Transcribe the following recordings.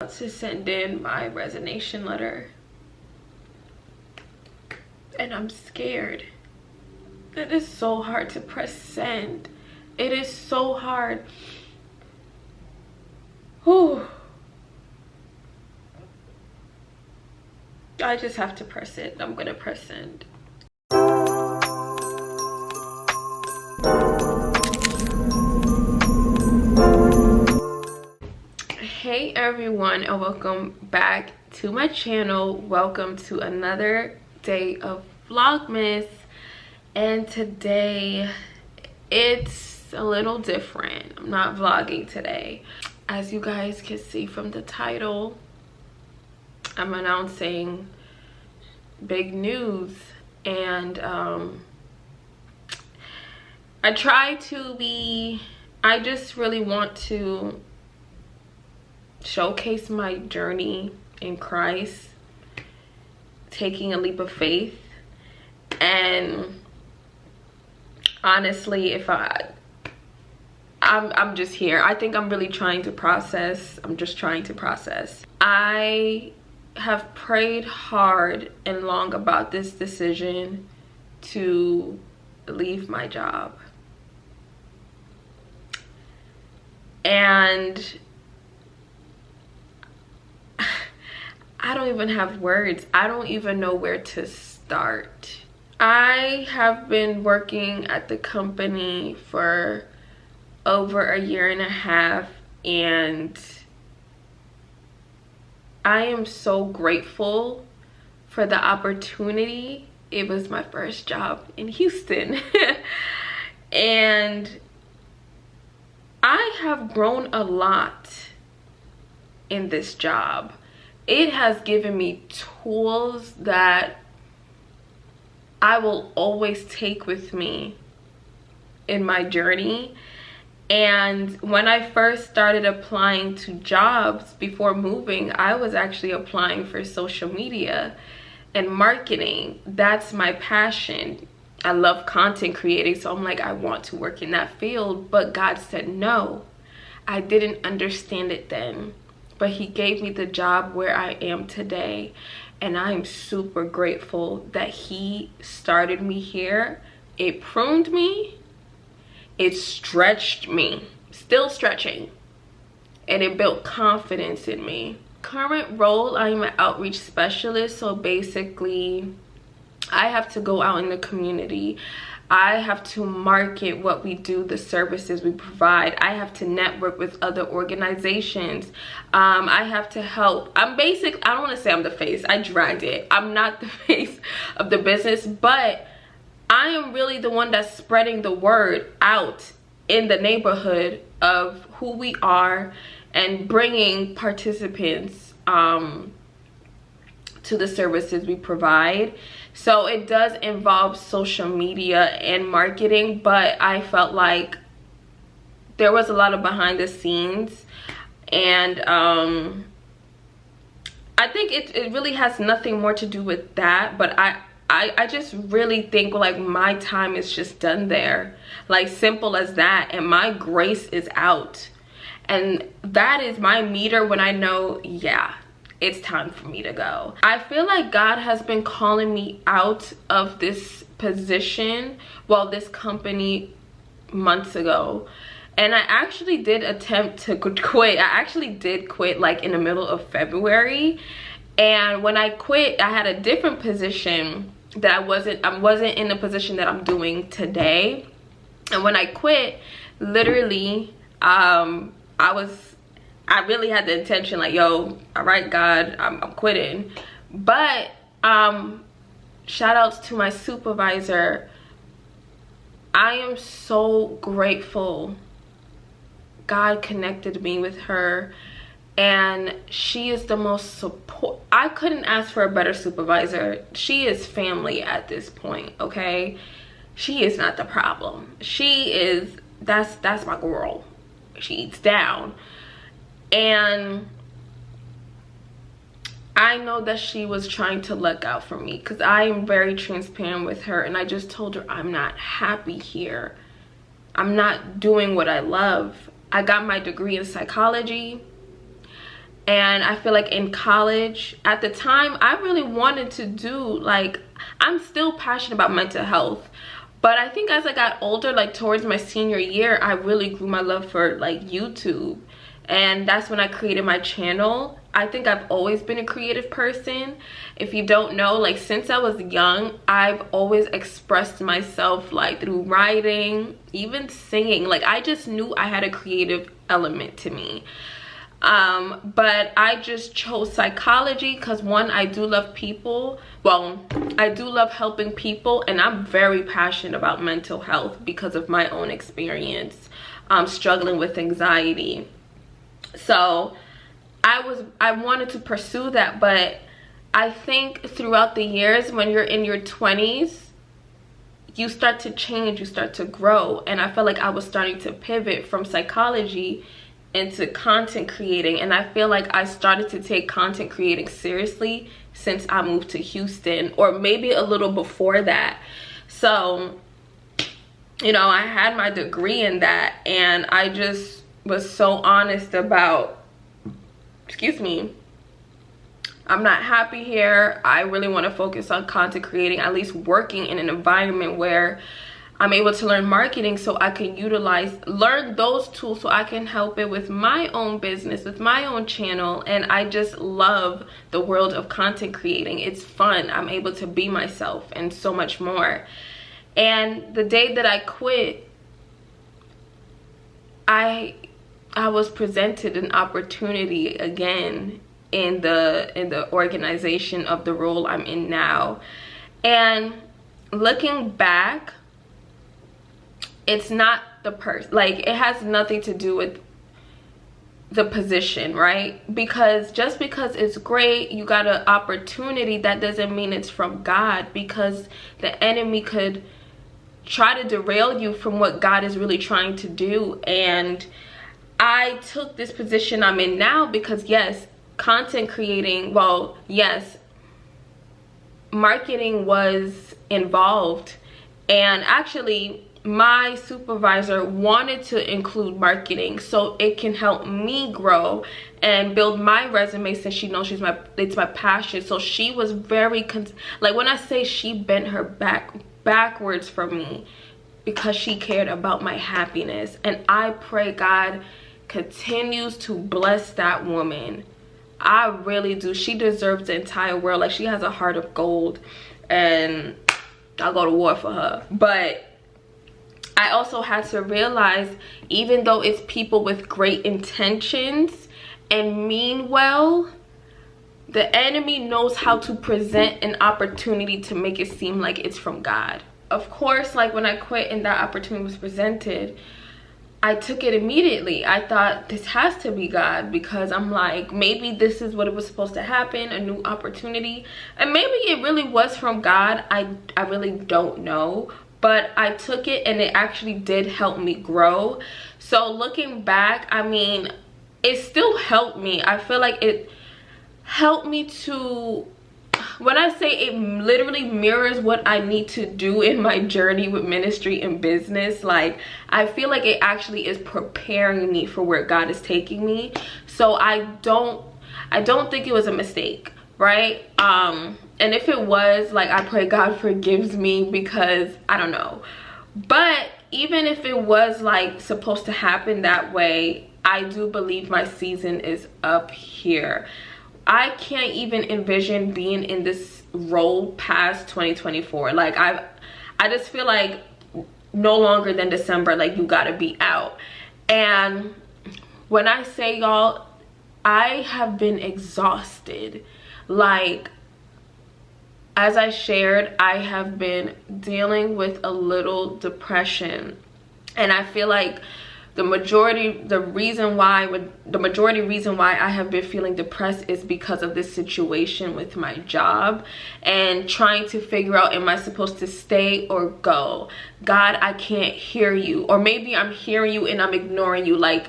about to send in my resignation letter. And I'm scared. It is so hard to press send. It is so hard. Whew. I just have to press it. I'm gonna press send. Hey everyone, and welcome back to my channel. Welcome to another day of Vlogmas. And today it's a little different. I'm not vlogging today. As you guys can see from the title, I'm announcing big news. And I just really want to showcase my journey in Christ, taking a leap of faith. And honestly, I'm just here. I think I'm really trying to process. I'm just trying to process. I have prayed hard and long about this decision to leave my job. And I don't even have words. I don't even know where to start. I have been working at the company for over a year and a half, and I am so grateful for the opportunity. It was my first job in Houston. And I have grown a lot in this job. It has given me tools that I will always take with me in my journey. And when I first started applying to jobs before moving, I was actually applying for social media and marketing. That's my passion. I love content creating, so I'm like, I want to work in that field. But God said no. I didn't understand it then. But he gave me the job where I am today. And I am super grateful that he started me here. It pruned me. It stretched me. Still stretching. And it built confidence in me. Current role, I am an outreach specialist. So basically, I have to go out in the community. I have to market what we do, the services we provide. I have to network with other organizations. I have to help. I don't want to say I'm the face. I dragged it. I'm not the face of the business, but I am really the one that's spreading the word out in the neighborhood of who we are and bringing participants to the services we provide. So it does involve social media and marketing, but I felt like there was a lot of behind the scenes. And I think it really has nothing more to do with that, but I just really think like my time is just done there. Like, simple as that. And my grace is out. And that is my meter when I know, yeah, it's time for me to go. I feel like God has been calling me out of this position, well, this company, months ago. And I actually did attempt to quit. I actually did quit like in the middle of February. And when I quit, I had a different position that I wasn't in the position that I'm doing today. And when I quit, literally, I really had the intention like, yo, all right, God, I'm quitting. But shout outs to my supervisor. I am so grateful God connected me with her, and she is the most support. I couldn't ask for a better supervisor. She is family at this point, okay? She is not the problem. She is, that's my girl. She eats down. And I know that she was trying to look out for me, because I am very transparent with her, and I just told her I'm not happy here. I'm not doing what I love. I got my degree in psychology, And I feel like in college, at the time, I really wanted to do, like, I'm still passionate about mental health. But I think as I got older, like towards my senior year, I really grew my love for like YouTube. And that's when I created my channel. I think I've always been a creative person. If you don't know, like since I was young, I've always expressed myself like through writing, even singing. Like I just knew I had a creative element to me. But I just chose psychology because one, I do love people. Well, I do love helping people, and I'm very passionate about mental health because of my own experience struggling with anxiety. So I wanted to pursue that, but I think throughout the years when you're in your 20s, you start to change, you start to grow, and I felt like I was starting to pivot from psychology into content creating, and I feel like I started to take content creating seriously since I moved to Houston, or maybe a little before that. So, you know, I had my degree in that, and I just was so honest about, excuse me, I'm not happy here. I really want to focus on content creating, at least working in an environment where I'm able to learn marketing so I can learn those tools so I can help it with my own business, with my own channel. And I just love the world of content creating. It's fun. I'm able to be myself and so much more. And the day that I quit, I was presented an opportunity again in the organization of the role I'm in now. And looking back, it's not the person, like it has nothing to do with the position, right? Because just because it's great, you got an opportunity, that doesn't mean it's from God, because the enemy could try to derail you from what God is really trying to do. And I took this position I'm in now because yes, content creating, well, yes, marketing was involved, and actually my supervisor wanted to include marketing so it can help me grow and build my resume, since she knows it's my passion. So she was very like, when I say she bent her backwards for me, because she cared about my happiness. And I pray God continues to bless that woman. I really do. She deserves the entire world. Like, she has a heart of gold, and I'll go to war for her. But I also had to realize, even though it's people with great intentions and mean well, the enemy knows how to present an opportunity to make it seem like it's from God. Of course, like when I quit and that opportunity was presented, I took it immediately. I thought, this has to be God, because I'm like, maybe this is what it was supposed to happen, a new opportunity. And maybe it really was from God. I really don't know. But I took it, and it actually did help me grow. So looking back, I mean, it still helped me. I feel like it helped me to, when I say it literally mirrors what I need to do in my journey with ministry and business, like I feel like it actually is preparing me for where God is taking me. So I don't think it was a mistake, right? And if it was, like, I pray God forgives me, because I don't know. But even if it was like supposed to happen that way, I do believe my season is up here. I can't even envision being in this role past 2024. Like, I just feel like no longer than December, like, you gotta be out. And when I say, y'all, I have been exhausted. Like, as I shared, I have been dealing with a little depression, and I feel like the majority reason why I have been feeling depressed is because of this situation with my job and trying to figure out, am I supposed to stay or go? God, I can't hear you. Or maybe I'm hearing you and I'm ignoring you. Like,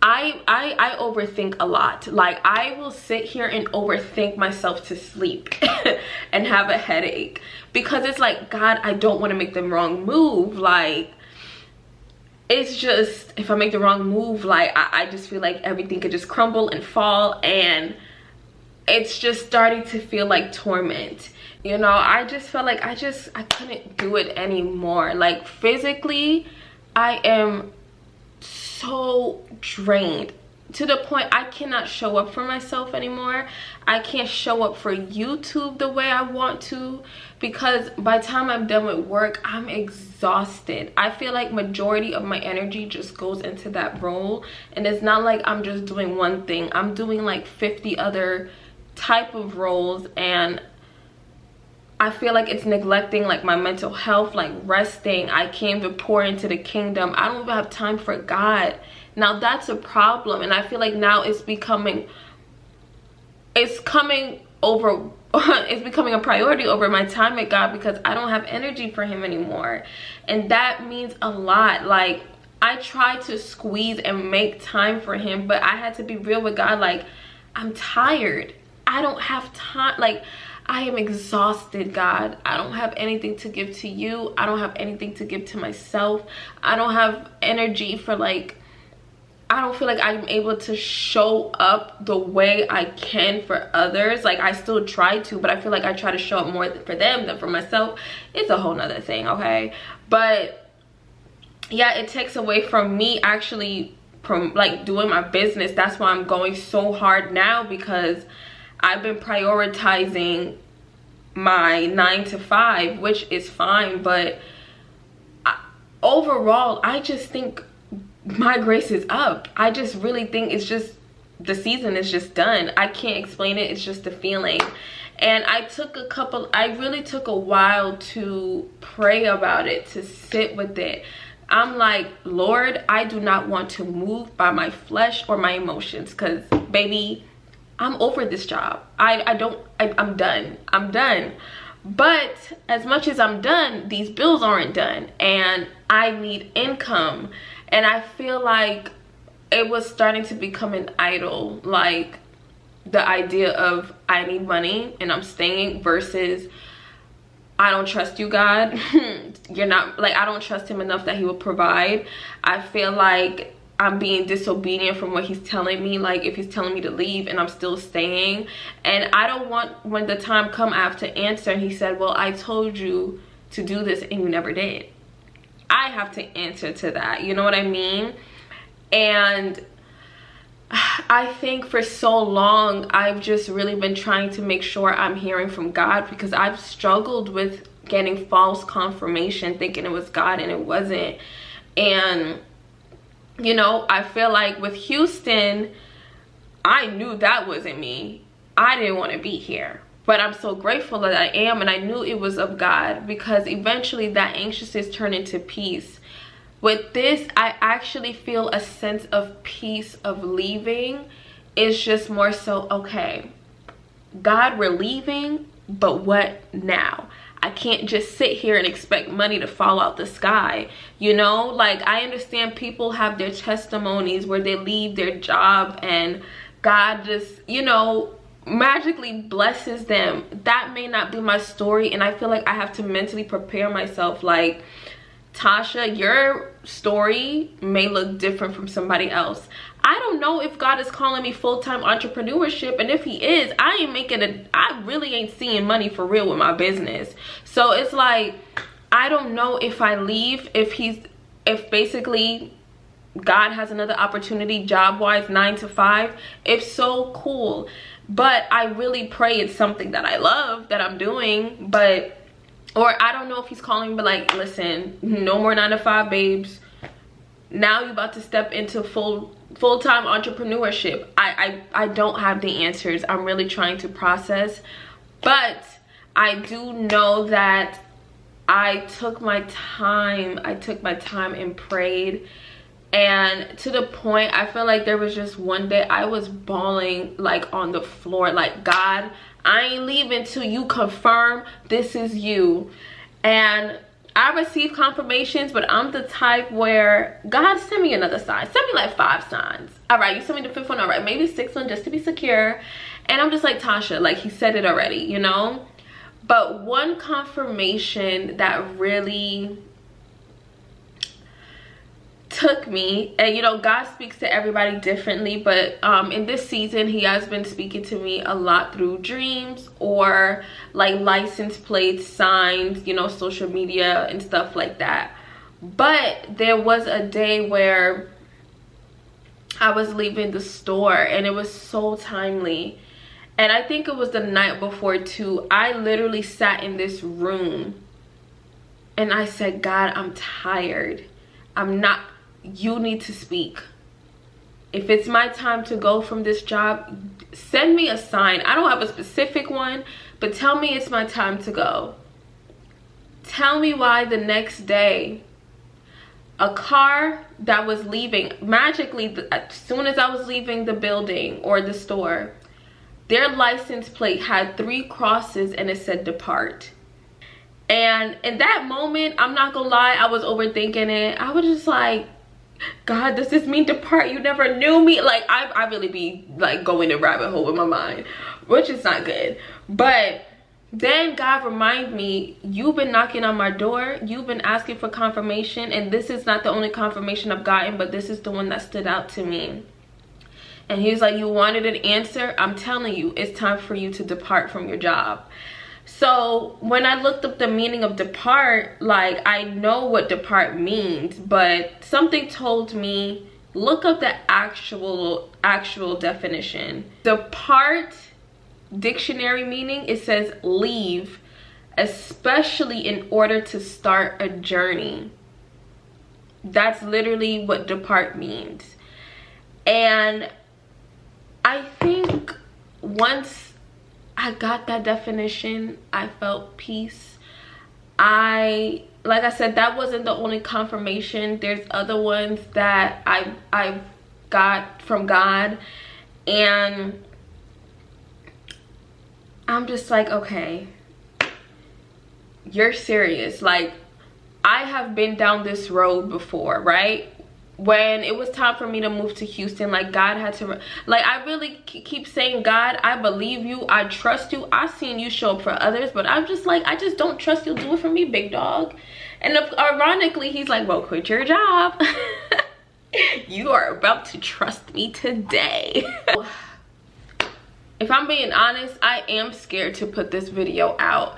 I overthink a lot. Like, I will sit here and overthink myself to sleep and have a headache, because it's like, God, I don't want to make the wrong move. Like, it's just, if I make the wrong move, like I just feel like everything could just crumble and fall, and it's just starting to feel like torment. You know, I just felt like I couldn't do it anymore. Like physically, I am so drained to the point I cannot show up for myself anymore. I can't show up for YouTube the way I want to, because by the time I'm done with work, I'm exhausted. I feel like majority of my energy just goes into that role, and it's not like I'm just doing one thing. I'm doing like 50 other type of roles, and I feel like it's neglecting like my mental health, like resting. I can't even pour into the kingdom. I don't even have time for God. Now that's a problem, and I feel like now it's becoming a priority over my time with God, because I don't have energy for him anymore. And that means a lot. Like I try to squeeze and make time for him, but I had to be real with God. Like, I'm tired. I don't have time. Like, I am exhausted, God. I don't have anything to give to you. I don't have anything to give to myself. I don't have energy for, like, I don't feel like I'm able to show up the way I can for others. Like, I still try to, but I feel like I try to show up more for them than for myself. It's a whole nother thing, okay? But yeah, it takes away from me actually from like doing my business. That's why I'm going so hard now, because I've been prioritizing my 9 to 5, which is fine, but overall, I just think my grace is up. I just really think it's just, the season is just done. I can't explain it. It's just a feeling. And I really took a while to pray about it, to sit with it. I'm like, Lord, I do not want to move by my flesh or my emotions, because baby, I'm over this job. I'm done. But as much as I'm done, these bills aren't done, and I need income. And I feel like it was starting to become an idol, like the idea of I need money and I'm staying, versus I don't trust you, God. You're not, like, I don't trust him enough that he will provide. I feel like I'm being disobedient from what he's telling me. Like, if he's telling me to leave and I'm still staying, and I don't want, when the time come, I have to answer and he said, well, I told you to do this and you never did. I have to answer to that, you know what I mean? And I think for so long I've just really been trying to make sure I'm hearing from God, because I've struggled with getting false confirmation, thinking it was God and it wasn't. And you know, I feel like with Houston, I knew that wasn't me. I didn't want to be here, but I'm so grateful that I am, and I knew it was of God, because eventually that anxiousness turned into peace. With this, I actually feel a sense of peace of leaving. It's just more so, okay, God, we're leaving, but what now? I can't just sit here and expect money to fall out the sky, you know? Like, I understand people have their testimonies where they leave their job and God just, you know, magically blesses them. That may not be my story, and I feel like I have to mentally prepare myself. Like, Tasha, your story may look different from somebody else. I don't know if God is calling me full-time entrepreneurship, and if he is, I really ain't seeing money for real with my business. So it's like, I don't know if I leave, if basically God has another opportunity job-wise, 9 to 5. If so, cool. But I really pray it's something that I love, that I'm doing. But, or I don't know if he's calling me, but like, listen, no more 9 to 5, babes. Now you're about to step into full-time entrepreneurship. I don't have the answers. I'm really trying to process. But I do know that I took my time. I took my time and prayed. And to the point, I feel like there was just one day I was bawling, like, on the floor, like, God, I ain't leaving till you confirm this is you. And I received confirmations, but I'm the type where, God, send me another sign. Send me like 5 signs. All right, you sent me the 5th one. All right, maybe 6th one, just to be secure. And I'm just like, Tasha, like, he said it already, you know? But one confirmation that really took me. And you know, God speaks to everybody differently, but in this season he has been speaking to me a lot through dreams or like license plates, signs, you know, social media and stuff like that. But there was a day where I was leaving the store and it was so timely, and I think it was the night before too. I literally sat in this room and I said, God, I'm tired. You need to speak. If it's my time to go from this job, send me a sign. I don't have a specific one, but tell me it's my time to go. Tell me why the next day a car that was leaving, magically, as soon as I was leaving the building or the store, their license plate had 3 crosses and it said depart. And in that moment, I'm not gonna lie, I was overthinking it. I was just like, God, does this mean depart? You never knew me. Like, I really be like going a rabbit hole with my mind, which is not good. But then God reminded me, you've been knocking on my door, you've been asking for confirmation, and this is not the only confirmation I've gotten, but this is the one that stood out to me. And he was like, you wanted an answer? I'm telling you, it's time for you to depart from your job. So when I looked up the meaning of depart, like, I know what depart means, but something told me, look up the actual definition. Depart, dictionary meaning, it says leave, especially in order to start a journey. That's literally what depart means. And I think once I got that definition, I felt peace. Like I said, that wasn't the only confirmation. There's other ones that I got from God, and I'm just like, okay, you're serious. Like, I have been down this road before, right? When it was time for me to move to Houston, like, God had to, like, I really keep saying, God, I believe you, I trust you, I've seen you show up for others, but I'm just like, I just don't trust you'll do it for me, big dog. And ironically, he's like, well, quit your job. You are about to trust me today. If I'm being honest, I am scared to put this video out.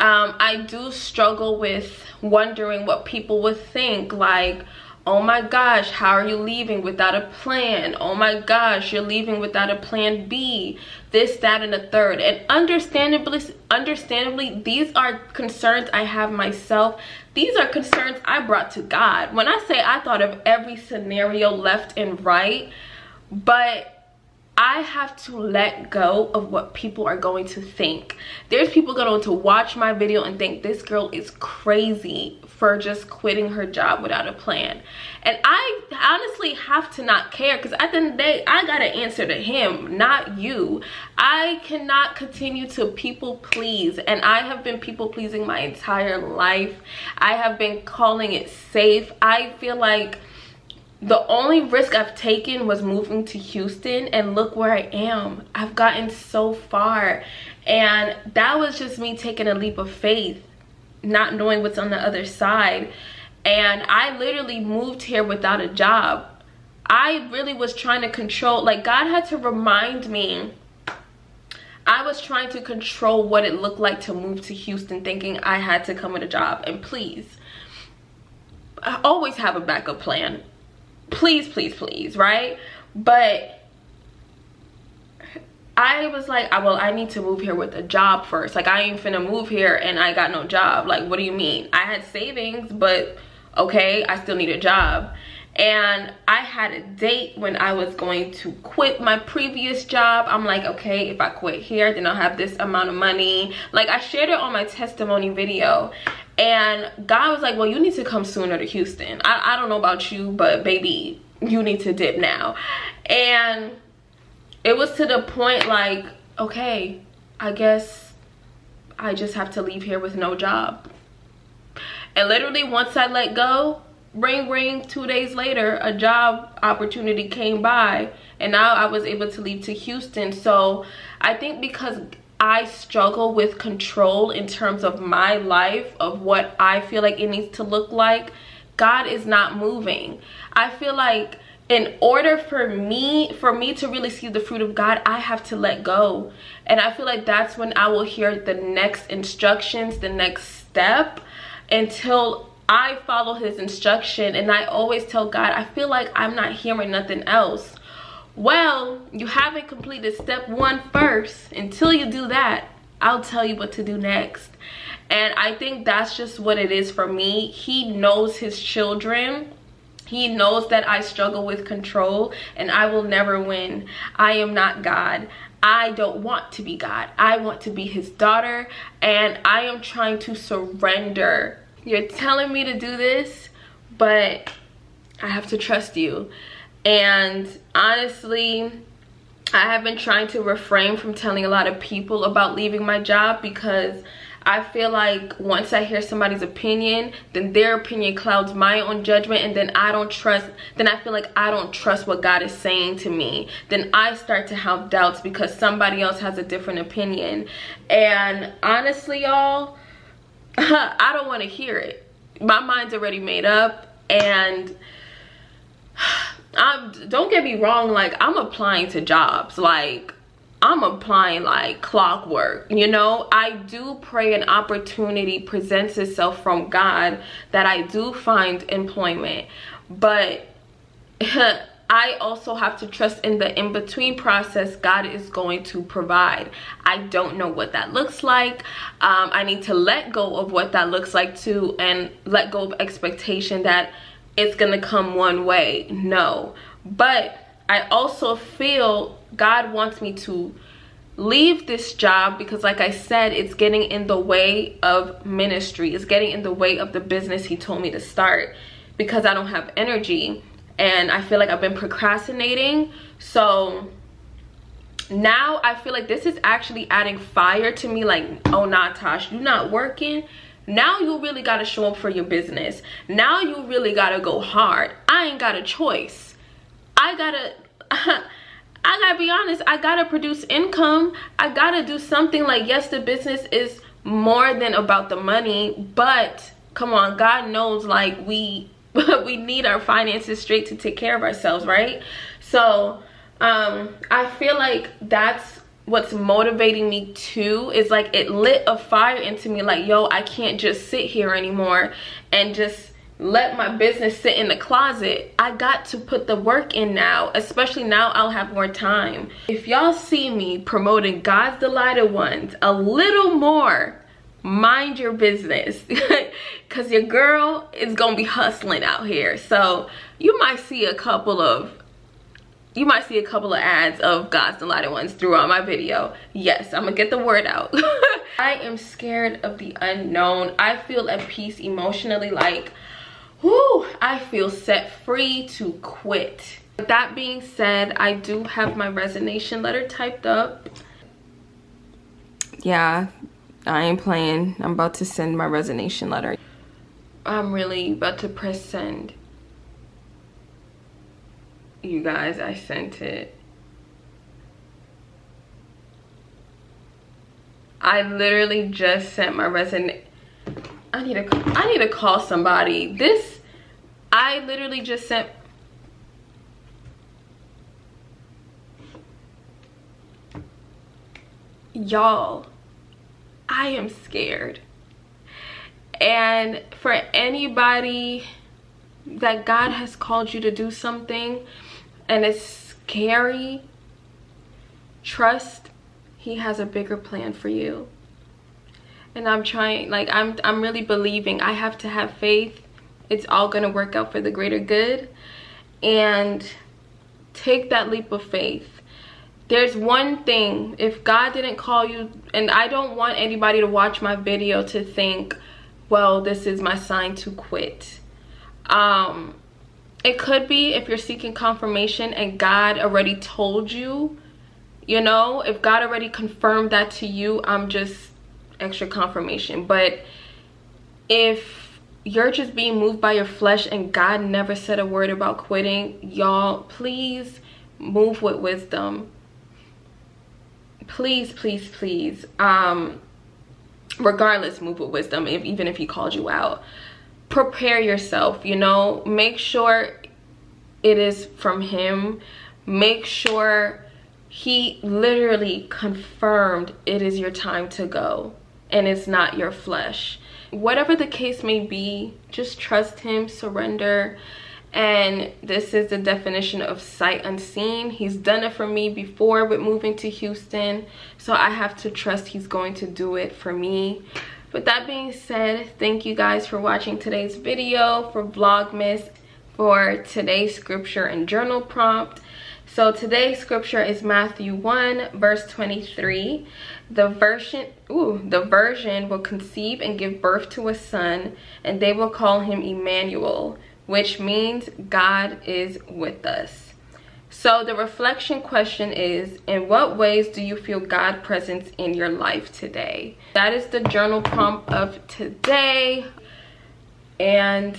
I do struggle with wondering what people would think, like, oh my gosh, how are you leaving without a plan? Oh my gosh, you're leaving without a plan B, this, that, and the third. And understandably, these are concerns I have myself. These are concerns I brought to God. When I say I thought of every scenario left and right, but I have to let go of what people are going to think. There's people going to watch my video and think this girl is crazy for just quitting her job without a plan. And I honestly have to not care, because at the end of the day, I got to answer to him, not you. I cannot continue to people please, and I have been people pleasing my entire life. I have been calling it safe. I feel like the only risk I've taken was moving to Houston, and look where I am. I've gotten so far, and that was just me taking a leap of faith, not knowing what's on the other side. And I literally moved here without a job. I really was trying to control, like, God had to remind me. I was trying to control what it looked like to move to Houston, thinking I had to come with a job. And please, I always have a backup plan. Please, please, please, right? But I was like, well, I need to move here with a job first. Like, I ain't finna move here and I got no job. Like, what do you mean? I had savings, but okay, I still need a job. And I had a date when I was going to quit my previous job. I'm like, okay, if I quit here, then I'll have this amount of money. Like, I shared it on my testimony video. And God was like, well, you need to come sooner to Houston. I don't know about you, but baby, you need to dip now. And it was to the point like, okay, I guess I just have to leave here with no job. And literally once I let go, ring ring, 2 days later, a job opportunity came by, and now I was able to leave to Houston. So I think because I struggle with control in terms of my life, of what I feel like it needs to look like, God is not moving. I feel like in order for me to really see the fruit of God, I have to let go. And I feel like that's when I will hear the next instructions, the next step, until I follow his instruction. And I always tell God, I feel like I'm not hearing nothing else. Well, you haven't completed step 1 first. Until you do that, I'll tell you what to do next. And I think that's just what it is for me. He knows his children. He knows that I struggle with control and I will never win. I am not God. I don't want to be God. I want to be his daughter, and I am trying to surrender. You're telling me to do this, but I have to trust you. And honestly, I have been trying to refrain from telling a lot of people about leaving my job, because I feel like once I hear somebody's opinion, then their opinion clouds my own judgment, and then I feel like I don't trust what God is saying to me. Then I start to have doubts because somebody else has a different opinion. And honestly, y'all, I don't want to hear it. My mind's already made up, and don't get me wrong, like, I'm applying to jobs, like I'm applying like clockwork, you know. I do pray an opportunity presents itself from God that I do find employment, but I also have to trust in the in-between process God is going to provide. I don't know what that looks like. I need to let go of what that looks like too, and let go of expectation that it's gonna come one way. No, but I also feel God wants me to leave this job because, like I said, it's getting in the way of ministry. It's getting in the way of the business he told me to start, because I don't have energy and I feel like I've been procrastinating. So now I feel like this is actually adding fire to me. Like, oh nah, Tosh, you not working? Now you really gotta show up for your business. Now you really gotta go hard. I ain't got a choice. I gotta be honest, I gotta produce income. I gotta do something. Like, yes, the business is more than about the money, but come on, God knows, like, we need our finances straight to take care of ourselves, right? So I feel like that's what's motivating me too, is like it lit a fire into me, like, yo, I can't just sit here anymore and just let my business sit in the closet. I got to put the work in now, especially now I'll have more time. If y'all see me promoting God's Delighted Ones a little more, mind your business, because your girl is gonna be hustling out here. So you might see a couple of ads of God's Delighted Ones throughout my video. Yes, I'm gonna get the word out. I am scared of the unknown. I feel at peace emotionally, like, whoo, I feel set free to quit. With that being said, I do have my resignation letter typed up. Yeah, I ain't playing. I'm about to send my resignation letter. I'm really about to press send. You guys, I sent it. I literally just sent my resignation. I need to call somebody. I literally just sent. Y'all, I am scared. And for anybody that God has called you to do something and it's scary, trust he has a bigger plan for you. And I'm trying, like, I'm really believing. I have to have faith. It's all gonna work out for the greater good. And take that leap of faith. There's one thing, if God didn't call you, and I don't want anybody to watch my video to think, well, this is my sign to quit. It could be if you're seeking confirmation and God already told you, you know, if God already confirmed that to you, I'm just extra confirmation. But if you're just being moved by your flesh and God never said a word about quitting, y'all, please move with wisdom. Please, please, please. Regardless, move with wisdom. Even if he called you out, prepare yourself, you know, make sure it is from him. Make sure he literally confirmed it is your time to go and it's not your flesh. Whatever the case may be, just trust him, surrender. And this is the definition of sight unseen. He's done it for me before with moving to Houston, so I have to trust he's going to do it for me. With that being said, thank you guys for watching today's video for Vlogmas for today's scripture and journal prompt. So today's scripture is Matthew 1 verse 23. The virgin will conceive and give birth to a son, and they will call him Emmanuel, which means God is with us. So the reflection question is, in what ways do you feel God's presence in your life today? That is the journal prompt of today. And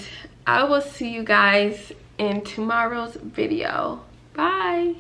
I will see you guys in tomorrow's video. Bye.